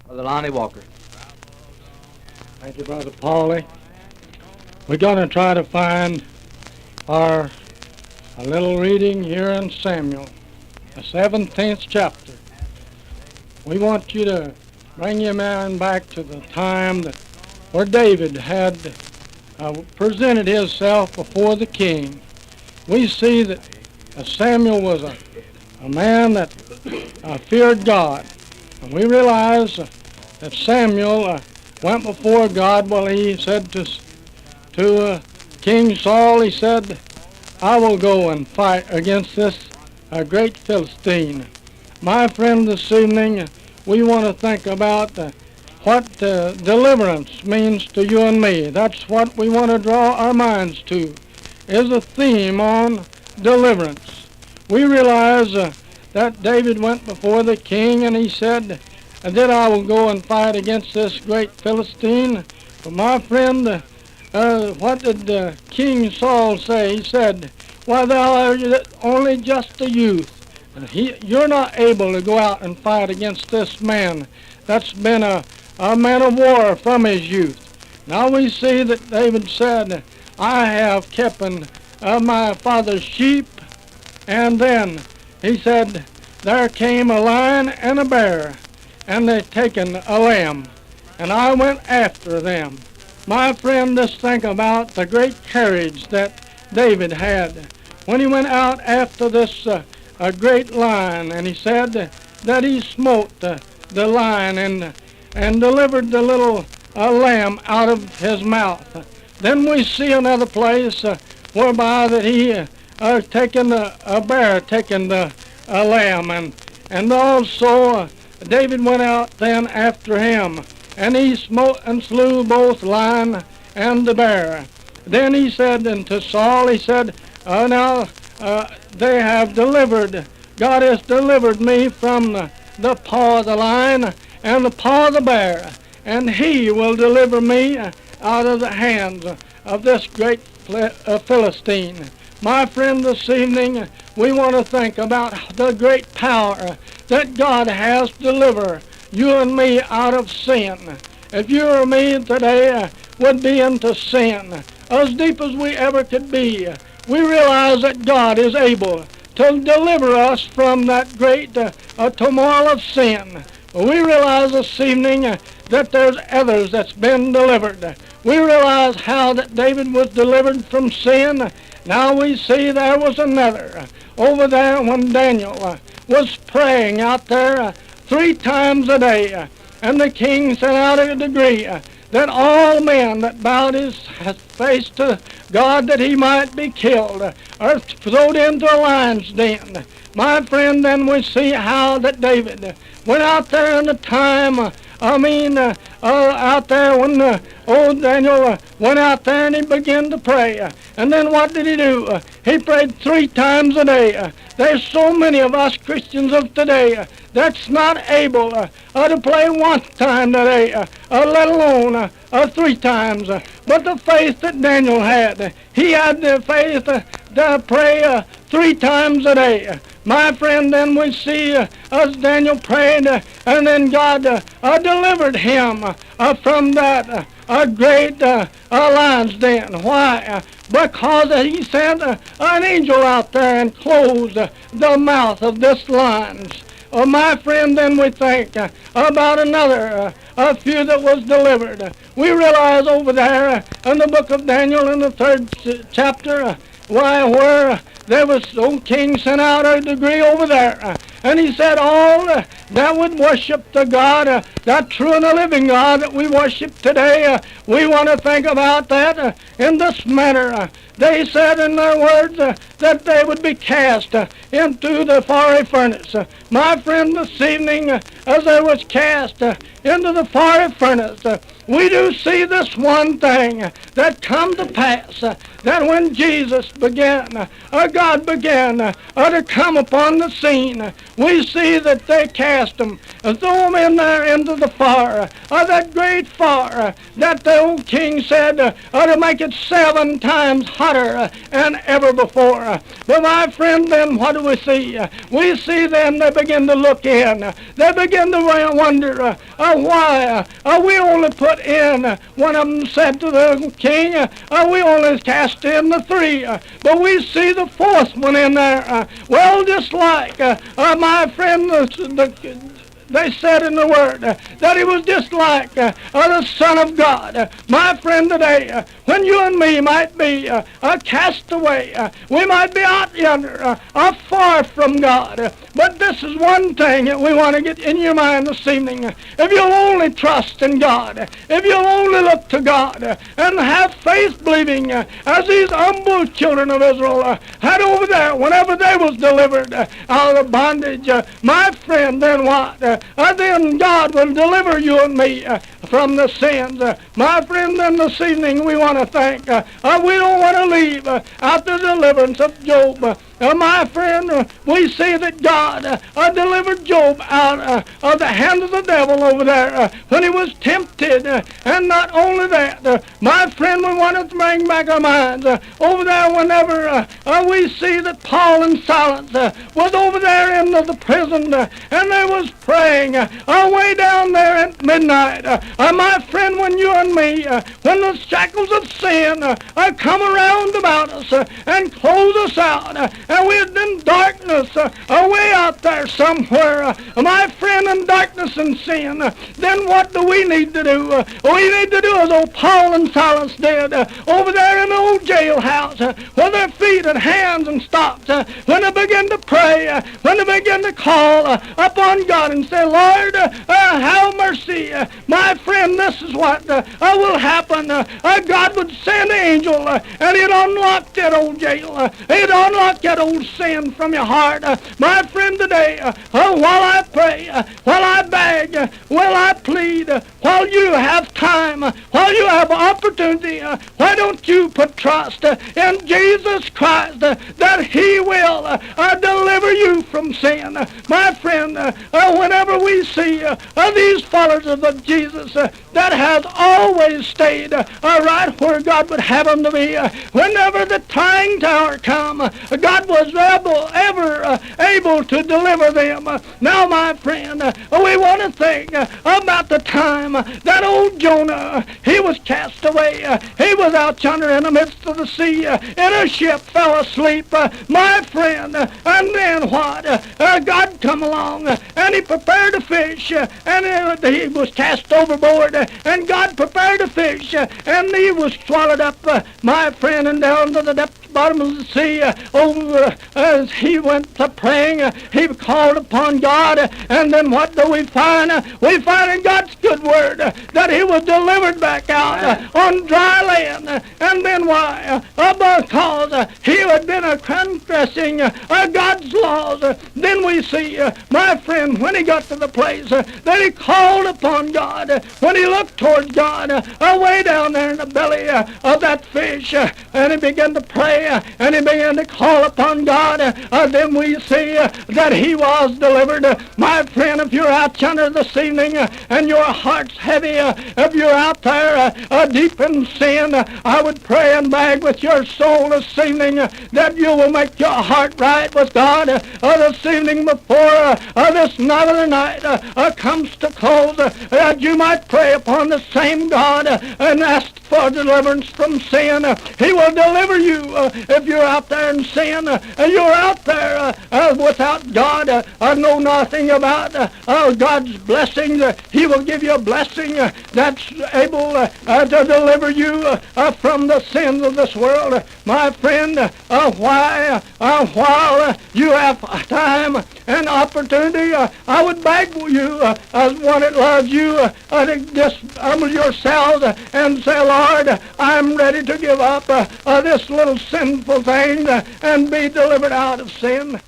Brother Lonnie Walker. Thank you, Brother Paulie. We're going to try to find a little reading here in Samuel, the 17th chapter. We want you to bring your mind back to the time where David had presented himself before the king. We see that Samuel was a man that feared God. And we realize that Samuel went before God. Well, he said to King Saul, he said, I will go and fight against this great Philistine. My friend, this evening, we want to think about what deliverance means to you and me. That's what we want to draw our minds to, is a theme on deliverance. We realize that David went before the king and he said that I will go and fight against this great Philistine. But my friend, what did King Saul say? He said, why, thou art only just a youth. You're not able to go out and fight against this man that's been a man of war from his youth. Now we see that David said, I have kept my father's sheep. And then he said, there came a lion and a bear, and they taken a lamb, and I went after them. My friend, just think about the great courage that David had when he went out after this a great lion, and he said that he smote the lion and delivered the little lamb out of his mouth. Then we see another place whereby that he taken a bear, taken the lamb, and also David went out then after him, and he smote and slew both lion and the bear. Then he said unto Saul, he said, now they have delivered, God has delivered me from the paw of the lion and the paw of the bear, and he will deliver me out of the hands of this great Philistine. My friend, this evening, we want to think about the great power that God has to deliver you and me out of sin. If you or me today would be into sin, as deep as we ever could be, we realize that God is able to deliver us from that great turmoil of sin. We realize this evening that there's others that's been delivered. We realize how that David was delivered from sin. Now we see there was another over there when Daniel was praying out there 3 times a day. And the king sent out a decree that all men that bowed his face to God that he might be killed or thrown into a lion's den. My friend, then we see how that David went out there in the time, out there when old Daniel went out there and he began to pray. And then what did he do? He prayed 3 times a day. There's so many of us Christians of today that's not able to pray 1 time today, let alone 3 times. But the faith that Daniel had, he had the faith to pray 3 times a day. My friend, then we see as Daniel prayed, and then God delivered him from that great lion's den. Why? Because he sent an angel out there and closed the mouth of this lion. My friend, then we think about another few that was delivered. We realize over there in the book of Daniel in the 3rd chapter, where there was old king sent out a decree over there, and he said all that would worship the God, that true and the living God that we worship today, we want to think about that in this manner. They said in their words that they would be cast into the fiery furnace. My friend, this evening, as they was cast into the fiery furnace, we do see this one thing that come to pass, that when Jesus began, God began to come upon the scene, we see that they cast cast them and throw them in there into the fire, that great fire that the old king said to make it 7 times hotter than ever before. But my friend, then what do we see? We see then they begin to look in. They begin to wonder why we only put in. One of them said to the king, we only cast in the 3, but we see the 4th one in there. Well, just like my friend, they said in the Word that he was just like the Son of God. My friend, today, when you and me might be cast away, we might be out yonder, far from God. But this is one thing that we want to get in your mind this evening. If you'll only trust in God, if you'll only look to God and have faith believing, as these humble children of Israel had over there whenever they was delivered out of bondage, my friend, then what? Then God will deliver you and me from the sins. My friend, then this evening we want to thank. We don't want to leave out the deliverance of Job. My friend, we see that God delivered Job out of the hand of the devil over there when he was tempted. And not only that, my friend, we want to bring back our minds over there whenever we see that Paul and Silas was over there in the prison and they was praying way down there at midnight. My friend, when you and me, when the shackles of sin come around about us and close us out, and we're in darkness way out there somewhere, my friend, in darkness and sin, then what do we need to do? We need to do as old Paul and Silas did over there in the old jailhouse, with their feet and hands and stopped, when they begin to pray, when they begin to call upon God and say, Lord, have mercy. My friend, this is what will happen. God would send an angel and he'd unlock that old jail. He'd unlock that old sin from your heart. My friend, today, while I pray, while I beg, while I plead, while you have time, while you have opportunity, why don't you put trust in Jesus Christ that he will deliver you from sin? My friend, whenever we see these followers of Jesus that has always stayed right where God would have them to be, whenever the trying hour come, God was ever able to deliver them. Now, my friend, we want to think about the time that old Jonah, he was cast away. He was out yonder in the midst of the sea in a ship, fell asleep, my friend. And then what? God come along and he prepared a fish, and he was cast overboard, and God prepared a fish, and he was swallowed up, my friend, and down to the depths bottom of the sea. As he went to praying, he called upon God, and then what do we find? We find in God's good word that he was delivered back out on dry land. And then why? Because he had been transgressing God's laws. Then we see, my friend, when he got to the place that he called upon God, when he looked towards God, way down there in the belly of that fish, and he began to pray, and he began to call upon God, then we see that he was delivered. My friend, if you're out yonder this evening and your heart's heavy, if you're out there deep in sin, I would pray and beg with your soul this evening that you will make your heart right with God this evening before this another night comes to close, that you might pray upon the same God and ask for deliverance from sin. He will deliver you if you're out there in sin. You're out there without God, know nothing about God's blessings. He will give you a blessing that's able to deliver you from the sins of this world. My friend, while you have time and opportunity, I would beg you, as one that loves you, to just humble yourselves and say, Lord, I'm ready to give up this little sinful thing and be delivered out of sin.